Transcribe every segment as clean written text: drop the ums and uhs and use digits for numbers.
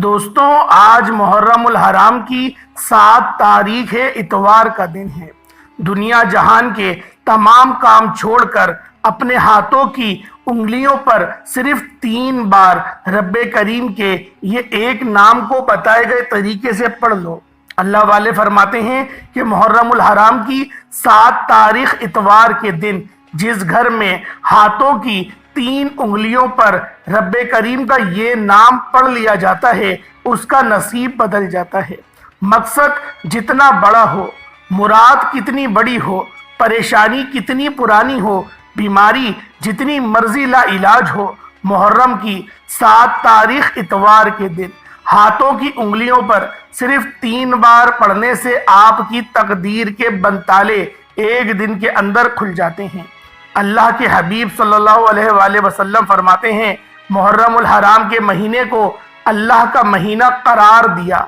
دوستوں، آج محرم الحرام کی 7 تاریخ ہے، اتوار کا دن ہے۔ دنیا جہان کے تمام کام چھوڑ کر اپنے ہاتھوں کی انگلیوں پر صرف 3 بار رب کریم کے یہ ایک نام کو بتائے گئے طریقے سے پڑھ لو۔ اللہ والے فرماتے ہیں کہ محرم الحرام کی 7 تاریخ اتوار کے دن جس گھر میں ہاتھوں کی 3 انگلیوں پر رب کریم کا یہ نام پڑھ لیا جاتا ہے، اس کا نصیب بدل جاتا ہے۔ مقصد جتنا بڑا ہو، مراد کتنی بڑی ہو، پریشانی کتنی پرانی ہو، بیماری جتنی مرضی لا علاج ہو، محرم کی 7 تاریخ اتوار کے دن ہاتھوں کی انگلیوں پر صرف 3 بار پڑھنے سے آپ کی تقدیر کے بنتالے ایک دن کے اندر کھل جاتے ہیں۔ اللہ کے حبیب صلی اللہ علیہ وآلہ وسلم فرماتے ہیں، محرم الحرام کے مہینے کو اللہ کا مہینہ قرار دیا۔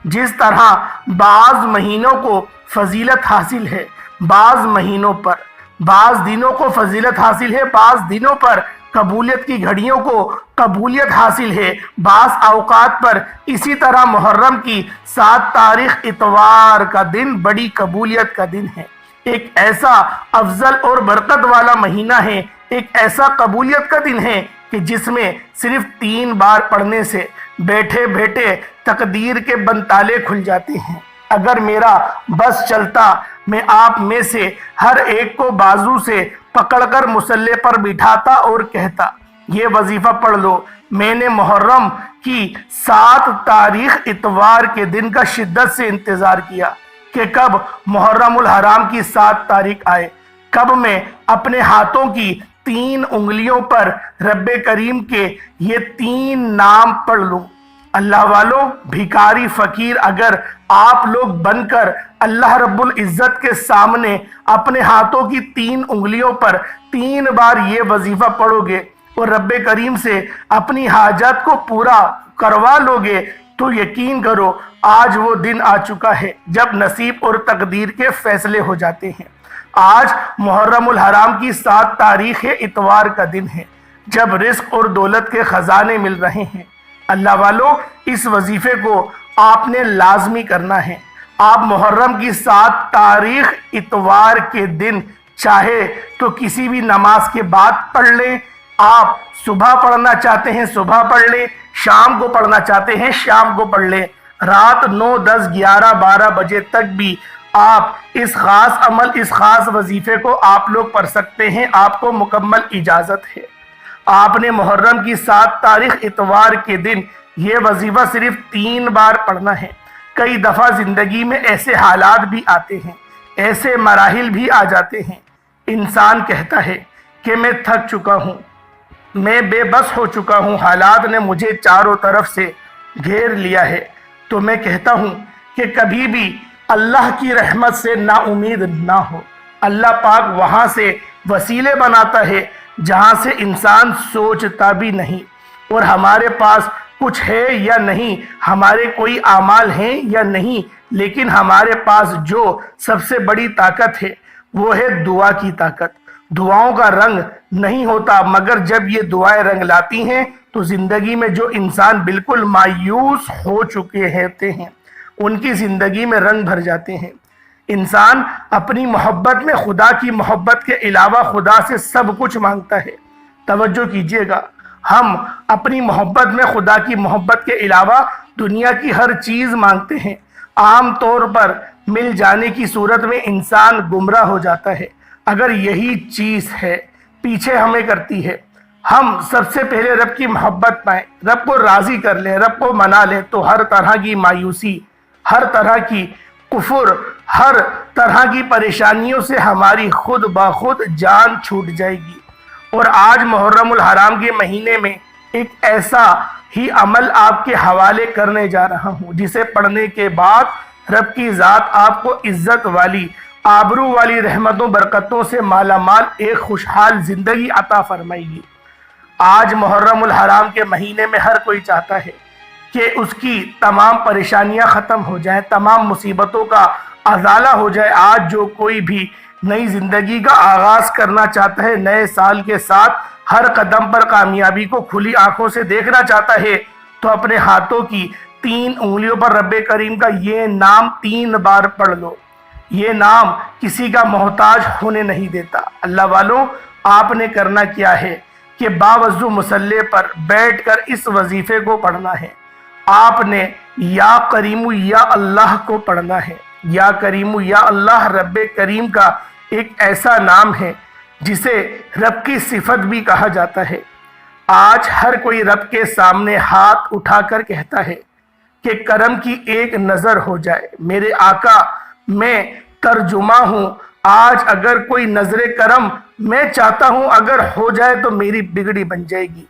جس طرح بعض مہینوں کو فضیلت حاصل ہے، بعض مہینوں پر بعض دنوں کو فضیلت حاصل ہے، بعض دنوں پر قبولیت کی گھڑیوں کو قبولیت حاصل ہے، بعض اوقات پر اسی طرح محرم کی 7 تاریخ اتوار کا دن بڑی قبولیت کا دن ہے۔ ایک ایسا افضل اور برکت والا مہینہ ہے، ایک ایسا قبولیت کا دن ہے کہ جس میں صرف 3 بار پڑھنے سے بیٹھے بیٹھے تقدیر کے بنتالے کھل جاتے ہیں۔ اگر میرا بس چلتا، میں آپ میں سے ہر ایک کو بازو سے پکڑ کر مصلی پر بٹھاتا اور کہتا، یہ وظیفہ پڑھ لو۔ میں نے محرم کی 7 تاریخ اتوار کے دن کا شدت سے انتظار کیا کہ کب محرم الحرام کی 7 تاریخ آئے، کب میں اپنے ہاتھوں کی 3 انگلیوں پر رب کریم کے یہ 3 نام پڑھ لوں۔ اللہ والوں، بھیکاری فقیر اگر آپ لوگ بن کر اللہ رب العزت کے سامنے اپنے ہاتھوں کی 3 انگلیوں پر 3 بار یہ وظیفہ پڑھو گے اور رب کریم سے اپنی حاجات کو پورا کروا لو گے، تو یقین کرو آج وہ دن آ چکا ہے جب نصیب اور تقدیر کے فیصلے ہو جاتے ہیں۔ آج محرم الحرام کی 7 تاریخ اتوار کا دن ہے جب رزق اور دولت کے خزانے مل رہے ہیں۔ اللہ والوں، اس وظیفے کو آپ نے لازمی کرنا ہے۔ آپ محرم کی 7 تاریخ اتوار کے دن چاہے تو کسی بھی نماز کے بعد پڑھ لیں، آپ صبح پڑھنا چاہتے ہیں صبح پڑھ لیں، شام کو پڑھنا چاہتے ہیں شام کو پڑھ لیں، رات 9، 10، 11، 12 بجے تک بھی آپ اس خاص عمل، اس خاص وظیفے کو آپ لوگ پڑھ سکتے ہیں، آپ کو مکمل اجازت ہے۔ آپ نے محرم کی 7 تاریخ اتوار کے دن یہ وظیفہ صرف 3 بار پڑھنا ہے۔ کئی دفعہ زندگی میں ایسے حالات بھی آتے ہیں، ایسے مراحل بھی آ جاتے ہیں، انسان کہتا ہے کہ میں تھک چکا ہوں، میں بے بس ہو چکا ہوں، حالات نے مجھے چاروں طرف سے گھیر لیا ہے۔ تو میں کہتا ہوں کہ کبھی بھی اللہ کی رحمت سے نا امید نہ ہو۔ اللہ پاک وہاں سے وسیلے بناتا ہے جہاں سے انسان سوچتا بھی نہیں، اور ہمارے پاس کچھ ہے یا نہیں، ہمارے کوئی اعمال ہیں یا نہیں، لیکن ہمارے پاس جو سب سے بڑی طاقت ہے وہ ہے دعا کی طاقت۔ دعاؤں کا رنگ نہیں ہوتا، مگر جب یہ دعائیں رنگ لاتی ہیں تو زندگی میں جو انسان بالکل مایوس ہو چکے ہوتے ہیں ان کی زندگی میں رنگ بھر جاتے ہیں۔ انسان اپنی محبت میں خدا کی محبت کے علاوہ خدا سے سب کچھ مانگتا ہے۔ توجہ کیجئے گا، ہم اپنی محبت میں خدا کی محبت کے علاوہ دنیا کی ہر چیز مانگتے ہیں۔ عام طور پر مل جانے کی صورت میں انسان گمراہ ہو جاتا ہے۔ اگر یہی چیز ہے پیچھے ہمیں کرتی ہے، ہم سب سے پہلے رب کی محبت پائیں، رب کو راضی کر لیں، رب کو منا لیں، تو ہر طرح کی مایوسی، ہر طرح کی کفر، ہر طرح کی پریشانیوں سے ہماری خود بخود جان چھوٹ جائے گی۔ اور آج محرم الحرام کے مہینے میں ایک ایسا ہی عمل آپ کے حوالے کرنے جا رہا ہوں جسے پڑھنے کے بعد رب کی ذات آپ کو عزت والی، آبرو والی رحمتوں برکتوں سے مالا مال ایک خوشحال زندگی عطا فرمائے گی۔ آج محرم الحرام کے مہینے میں ہر کوئی چاہتا ہے کہ اس کی تمام پریشانیاں ختم ہو جائیں، تمام مصیبتوں کا ازالہ ہو جائے۔ آج جو کوئی بھی نئی زندگی کا آغاز کرنا چاہتا ہے، نئے سال کے ساتھ ہر قدم پر کامیابی کو کھلی آنکھوں سے دیکھنا چاہتا ہے، تو اپنے ہاتھوں کی 3 انگلیوں پر رب کریم کا یہ نام 3 بار پڑھ لو، یہ نام کسی کا محتاج ہونے نہیں دیتا۔ اللہ والوں، آپ نے کرنا کیا ہے کہ باوضو مصلی پر بیٹھ کر اس وظیفے کو پڑھنا ہے۔ آپ نے یا کریم یا اللہ کو پڑھنا ہے۔ یا کریم یا اللہ رب کریم کا ایک ایسا نام ہے جسے رب کی صفت بھی کہا جاتا ہے۔ آج ہر کوئی رب کے سامنے ہاتھ اٹھا کر کہتا ہے کہ کرم کی ایک نظر ہو جائے۔ میرے آقا، میں ترجمہ ہوں، آج اگر کوئی نظر کرم میں چاہتا ہوں اگر ہو جائے تو میری بگڑی بن جائے گی۔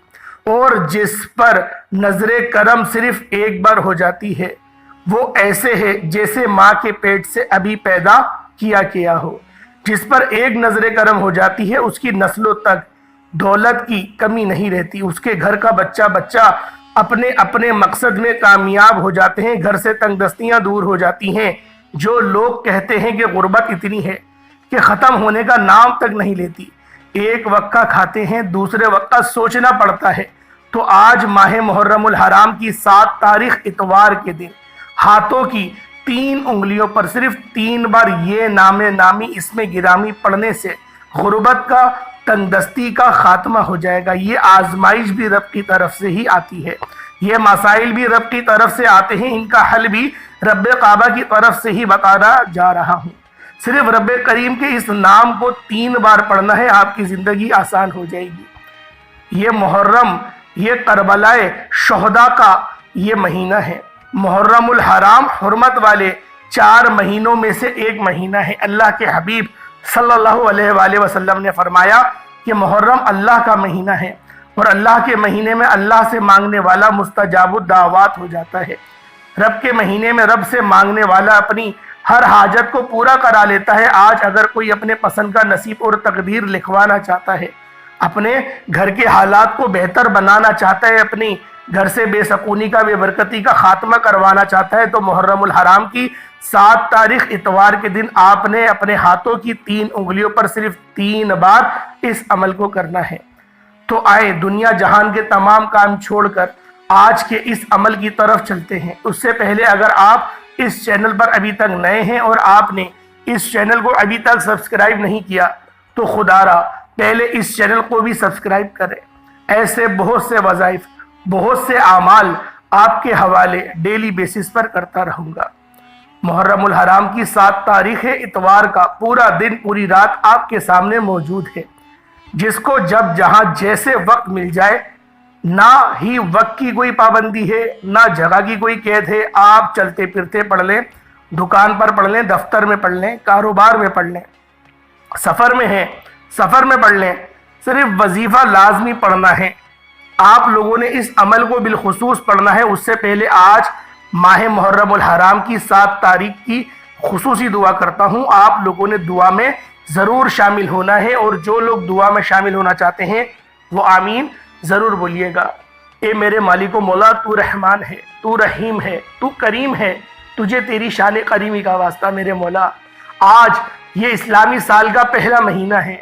اور جس پر نظر کرم صرف ایک بار ہو جاتی ہے وہ ایسے ہے جیسے ماں کے پیٹ سے ابھی پیدا کیا ہو۔ جس پر ایک نظر کرم ہو جاتی ہے اس کی نسلوں تک دولت کی کمی نہیں رہتی، اس کے گھر کا بچہ اپنے اپنے مقصد میں کامیاب ہو جاتے ہیں، گھر سے تنگ دستیاں دور ہو جاتی ہیں۔ جو لوگ کہتے ہیں کہ غربت اتنی ہے کہ ختم ہونے کا نام تک نہیں لیتی، ایک وقت کا کھاتے ہیں دوسرے وقت کا سوچنا پڑتا ہے، تو آج ماہ محرم الحرام کی 7 تاریخ اتوار کے دن ہاتھوں کی 3 انگلیوں پر صرف 3 بار یہ نام نامی اسم گرامی پڑھنے سے غربت کا، تنگ دستی کا خاتمہ ہو جائے گا۔ یہ آزمائش بھی رب کی طرف سے ہی آتی ہے، یہ مسائل بھی رب کی طرف سے آتے ہیں، ان کا حل بھی رب کعبہ کی طرف سے ہی بتانا جا رہا ہوں۔ صرف رب کریم کے اس نام کو 3 بار پڑھنا ہے، آپ کی زندگی آسان ہو جائے گی۔ یہ محرم، یہ کربلائے شہداء کا یہ مہینہ ہے۔ محرم الحرام حرمت والے 4 مہینوں میں سے ایک مہینہ ہے۔ اللہ کے حبیب صلی اللہ علیہ وآلہ وسلم نے فرمایا کہ محرم اللہ کا مہینہ ہے اور اللہ کے مہینے میں اللہ سے مانگنے والا مستجاب الدعوات ہو جاتا ہے۔ رب کے مہینے میں رب سے مانگنے والا اپنی ہر حاجت کو پورا کرا لیتا ہے۔ آج اگر کوئی اپنے پسند کا نصیب اور تقدیر لکھوانا چاہتا ہے، اپنے گھر کے حالات کو بہتر بنانا چاہتا ہے، اپنی گھر سے بے سکونی کا، بے برکتی کا خاتمہ کروانا چاہتا ہے، تو محرم الحرام کی 7 تاریخ اتوار کے دن آپ نے اپنے ہاتھوں کی 3 انگلیوں پر صرف 3 بار اس عمل کو کرنا ہے۔ تو آئے دنیا جہان کے تمام کام چھوڑ کر آج کے اس عمل کی طرف چلتے ہیں۔ اس سے پہلے اگر آپ اس چینل پر ابھی تک نئے ہیں اور آپ نے اس چینل کو ابھی تک سبسکرائب نہیں کیا تو خدا را پہلے اس چینل کو بھی سبسکرائب کریں۔ ایسے بہت سے وظائف، بہت سے اعمال آپ کے حوالے ڈیلی بیسس پر کرتا رہوں گا۔ محرم الحرام کی 7 تاریخ اتوار کا پورا دن، پوری رات آپ کے سامنے موجود ہے۔ جس کو جب جہاں جیسے وقت مل جائے، نہ ہی وقت کی کوئی پابندی ہے، نہ جگہ کی کوئی قید ہے، آپ چلتے پھرتے پڑھ لیں، دکان پر پڑھ لیں، دفتر میں پڑھ لیں، کاروبار میں پڑھ لیں، سفر میں ہیں سفر میں پڑھ لیں، صرف وظیفہ لازمی پڑھنا ہے۔ آپ لوگوں نے اس عمل کو بالخصوص پڑھنا ہے۔ اس سے پہلے آج ماہ محرم الحرام کی 7 تاریخ کی خصوصی دعا کرتا ہوں، آپ لوگوں نے دعا میں ضرور شامل ہونا ہے، اور جو لوگ دعا میں شامل ہونا چاہتے ہیں وہ آمین ضرور بولیے گا۔ اے میرے مالک و مولا، تو رحمان ہے، تو رحیم ہے، تو کریم ہے، تجھے تیری شان کریمی کا واسطہ میرے مولا۔ آج یہ اسلامی سال کا پہلا مہینہ ہے،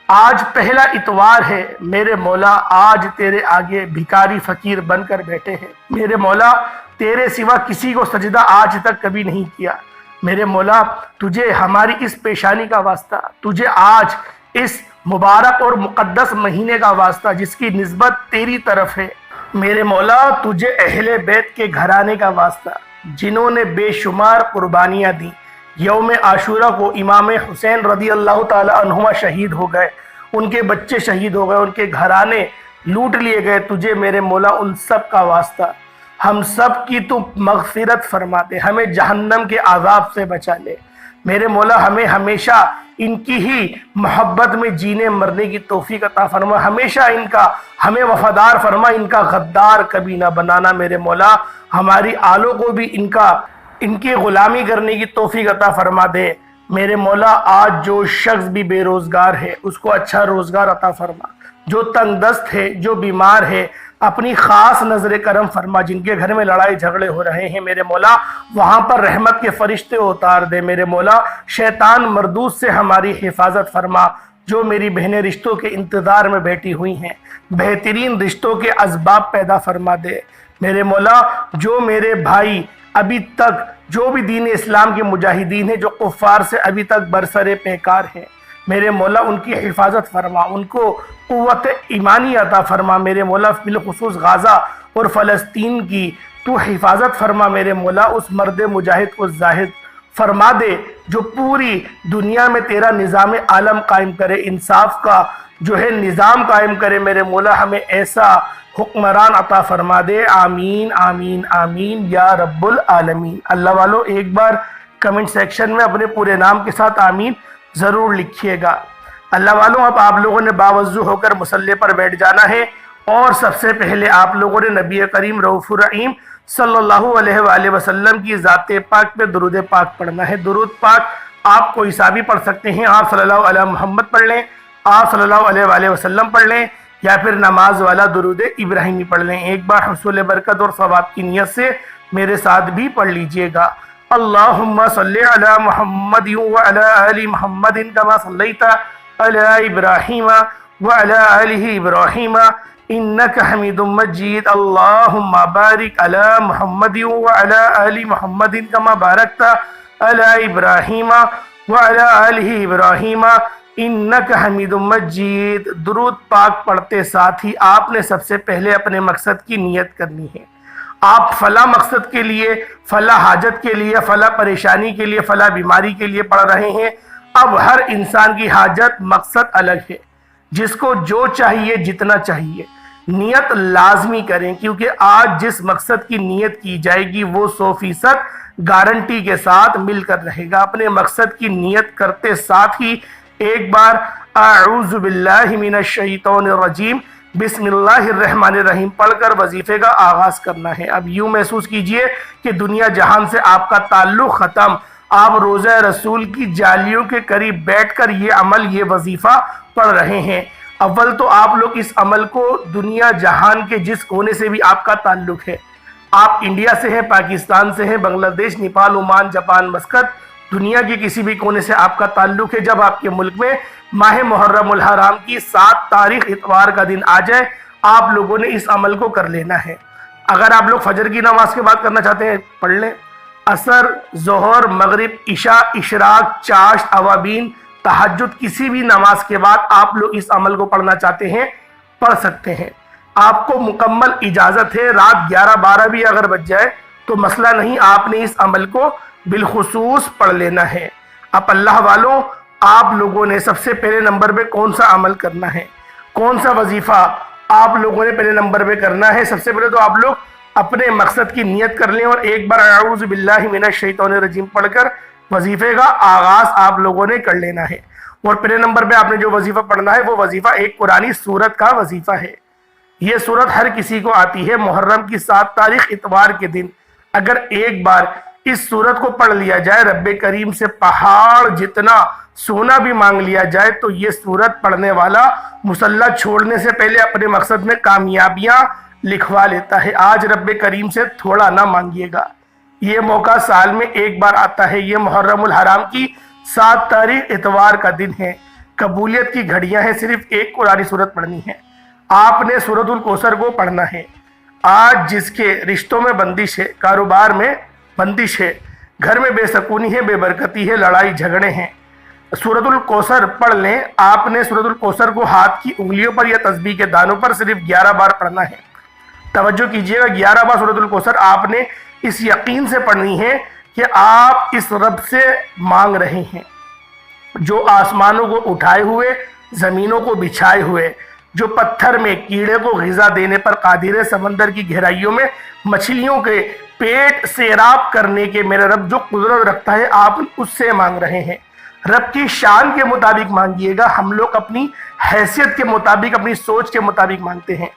آج پہلا اتوار ہے میرے مولا، آج تیرے آگے بھکاری فقیر بن کر بیٹھے ہیں میرے مولا۔ تیرے سوا کسی کو سجدہ آج تک کبھی نہیں کیا میرے مولا، تجھے ہماری اس پیشانی کا واسطہ، تجھے آج اس مبارک اور مقدس مہینے کا واسطہ جس کی نسبت تیری طرف ہے میرے مولا، تجھے اہل بیت کے گھرانے کا واسطہ جنہوں نے بے شمار قربانیاں دی۔ یوم عاشورہ کو امام حسین رضی اللہ تعالی عنہما شہید ہو گئے، ان کے بچے شہید ہو گئے، ان کے گھرانے لوٹ لیے گئے، تجھے میرے مولا ان سب کا واسطہ ہم سب کی تو مغفرت فرما دے، ہمیں جہنم کے عذاب سے بچا لے میرے مولا، ہمیں ہمیشہ ان کی ہی محبت میں جینے مرنے کی توفیق عطا فرما، ہمیشہ ان کا ہمیں وفادار فرما، ان کا غدار کبھی نہ بنانا میرے مولا، ہماری آلوں کو بھی ان کی غلامی کرنے کی توفیق عطا فرما دے میرے مولا۔ آج جو شخص بھی بے روزگار ہے اس کو اچھا روزگار عطا فرما، جو تنگ دست ہے، جو بیمار ہے، اپنی خاص نظر کرم فرما، جن کے گھر میں لڑائی جھگڑے ہو رہے ہیں میرے مولا وہاں پر رحمت کے فرشتے اتار دے میرے مولا، شیطان مردود سے ہماری حفاظت فرما۔ جو میری بہنیں رشتوں کے انتظار میں بیٹھی ہوئی ہیں، بہترین رشتوں کے اسباب پیدا فرما دے میرے مولا جو میرے بھائی ابھی تک جو بھی دین اسلام کے مجاہدین ہیں جو کفار سے ابھی تک برسر پیکار ہیں، میرے مولا ان کی حفاظت فرما، ان کو قوت ایمانی عطا فرما میرے مولا، بالخصوص غازہ اور فلسطین کی تو حفاظت فرما میرے مولا، اس مرد مجاہد کو زاہد فرما دے جو پوری دنیا میں تیرا نظام عالم قائم کرے، انصاف کا جو ہے نظام قائم کرے میرے مولا، ہمیں ایسا حکمران عطا فرما دے، آمین آمین آمین یا رب العالمین۔ اللہ والو ایک بار کمنٹ سیکشن میں اپنے پورے نام کے ساتھ آمین ضرور لکھیے گا۔ اللہ والوں اب آپ لوگوں نے باوضو ہو کر مصلی پر بیٹھ جانا ہے، اور سب سے پہلے آپ لوگوں نے نبی کریم رؤوف الرحیم صلی اللہ علیہ وآلہ وسلم کی ذات پاک پہ درود پاک پڑھنا ہے۔ درود پاک آپ کوئی سا بھی پڑھ سکتے ہیں، آپ صلی اللہ علیہ محمد پڑھ لیں، آپ صلی اللہ علیہ وآلہ وسلم پڑھ لیں، یا پھر نماز والا درود ابراہیمی پڑھ لیں۔ ایک بار حصول برکت اور ثواب کی نیت سے میرے ساتھ بھی پڑھ لیجئے گا۔ اللہم صلی علی محمد وعلی آل محمد کما صلیت علی ابراہیم وعلی آل ابراہیم انک حمید مجید۔ اللہم بارک علی محمد وعلی آل محمد کما بارکت علی ابراہیم وعلی آل ابراہیم انک حمید مجید۔ درود پاک پڑھتے ساتھ ہی آپ نے سب سے پہلے اپنے مقصد کی نیت کرنی ہے۔ آپ فلاں مقصد کے لیے، فلاں حاجت کے لیے، فلاں پریشانی کے لیے، فلاں بیماری کے لیے پڑھ رہے ہیں۔ اب ہر انسان کی حاجت مقصد الگ ہے، جس کو جو چاہیے جتنا چاہیے نیت لازمی کریں، کیونکہ آج جس مقصد کی نیت کی جائے گی وہ 100% گارنٹی کے ساتھ مل کر رہے گا۔ اپنے مقصد کی نیت کرتے ساتھ ہی ایک بار اعوذ باللہ من الشیطان الرجیم بسم اللہ الرحمن الرحیم پڑھ کر وظیفے کا آغاز کرنا ہے۔ اب یوں محسوس کیجئے کہ دنیا جہان سے آپ کا تعلق ختم، آپ روضہ رسول کی جالیوں کے قریب بیٹھ کر یہ عمل، یہ وظیفہ پڑھ رہے ہیں۔ اول تو آپ لوگ اس عمل کو دنیا جہان کے جس کونے سے بھی آپ کا تعلق ہے، آپ انڈیا سے ہیں، پاکستان سے ہیں، بنگلہ دیش، نیپال، عمان، جاپان، مسقط، دنیا کے کسی بھی کونے سے آپ کا تعلق ہے، جب آپ کے ملک میں ماہ محرم الحرام کی 7 تاریخ اتوار کا دن آ جائے، آپ لوگوں نے اس عمل کو کر لینا ہے۔ اگر آپ لوگ فجر کی نماز کے بعد کرنا چاہتے ہیں پڑھ لیں، عصر، ظہر، مغرب، عشاء، اشراق، چاشت، اوابین، تہجد، کسی بھی نماز کے بعد آپ لوگ اس عمل کو پڑھنا چاہتے ہیں پڑھ سکتے ہیں۔ آپ کو مکمل اجازت ہے، رات 11-12 بھی اگر بج جائے تو مسئلہ نہیں، آپ نے اس عمل کو بالخصوص پڑھ لینا ہے۔ اب اللہ والوں آپ لوگوں نے سب سے پہلے نمبر پہ کون سا عمل کرنا ہے، کون سا وظیفہ آپ لوگوں نے پہلے نمبر پہ کرنا ہے؟ سب سے پہلے تو آپ لوگ اپنے مقصد کی نیت کر لیں، اور ایک بار اعوذ باللہ من الشیطان الرجیم پڑھ کر وظیفے کا آغاز آپ لوگوں نے کر لینا ہے۔ اور پہلے نمبر پہ آپ نے جو وظیفہ پڑھنا ہے وہ وظیفہ ایک قرآنی سورت کا وظیفہ ہے۔ یہ سورت ہر کسی کو آتی ہے۔ محرم کی 7 تاریخ اتوار کے دن اگر ایک بار اس سورت کو پڑھ لیا جائے، رب کریم سے پہاڑ جتنا سونا بھی مانگ لیا جائے، تو یہ سورت پڑھنے والا مصلی چھوڑنے سے پہلے اپنے مقصد میں کامیابیاں لکھوا لیتا ہے۔ آج رب کریم سے تھوڑا نہ مانگیے گا، یہ موقع سال میں ایک بار آتا ہے۔ یہ محرم الحرام کی 7 تاریخ اتوار کا دن ہے۔ قبولیت کی گھڑیاں ہیں، صرف ایک قرآنی سورت پڑھنی ہے۔ آپ نے سورۃ الکوثر کو پڑھنا ہے۔ آج جس کے رشتوں میں بندش ہے، کاروبار میں بندش ہے، گھر میں بے سکونی ہے، بے برکتی ہے، لڑائی جھگڑے ہیں، سورۃ الکوثر پڑھ لیں۔ آپ نے سورۃ الکوثر کو ہاتھ کی انگلیوں پر یا تسبیح کے دانوں پر صرف 11 بار پڑھنا ہے۔ توجہ کیجئے گا، 11 بار سورۃ الکوثر آپ نے اس یقین سے پڑھنی ہے کہ آپ اس رب سے مانگ رہے ہیں جو آسمانوں کو اٹھائے ہوئے، زمینوں کو بچھائے ہوئے، جو پتھر میں کیڑے کو غذا دینے پر قادر ہے، سمندر کی گہرائیوں میں مچھلیوں کے پیٹ سیراب کرنے کے میرے رب جو قدرت رکھتا ہے، آپ اس سے مانگ رہے ہیں۔ رب کی شان کے مطابق مانگیے گا، ہم لوگ اپنی حیثیت کے مطابق، اپنی سوچ کے مطابق مانگتے ہیں۔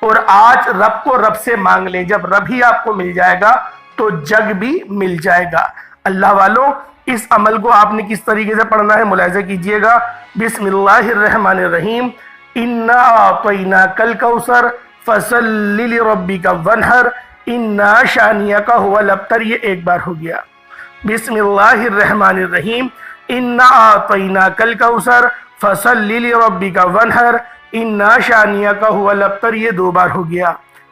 اور آج رب کو رب سے مانگ لیں، جب رب ہی آپ کو مل جائے گا تو جگ بھی مل جائے گا۔ اللہ والوں اس عمل کو آپ نے کس طریقے سے پڑھنا ہے ملاحظہ کیجئے گا۔ بسم اللہ الرحمن الرحیم، انا اعطیناک الکوثر فصلی لربک وانحر انا شانیک هو الابتر۔ یہ ایک بار ہو گیا۔ بسم اللہ الرحمن الرحیم، انا اعطیناک الکوثر فصلی لربک وانحر انا شانیک هو الابتر۔ یہ 2 بار ہو گیا۔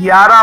11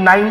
9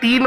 3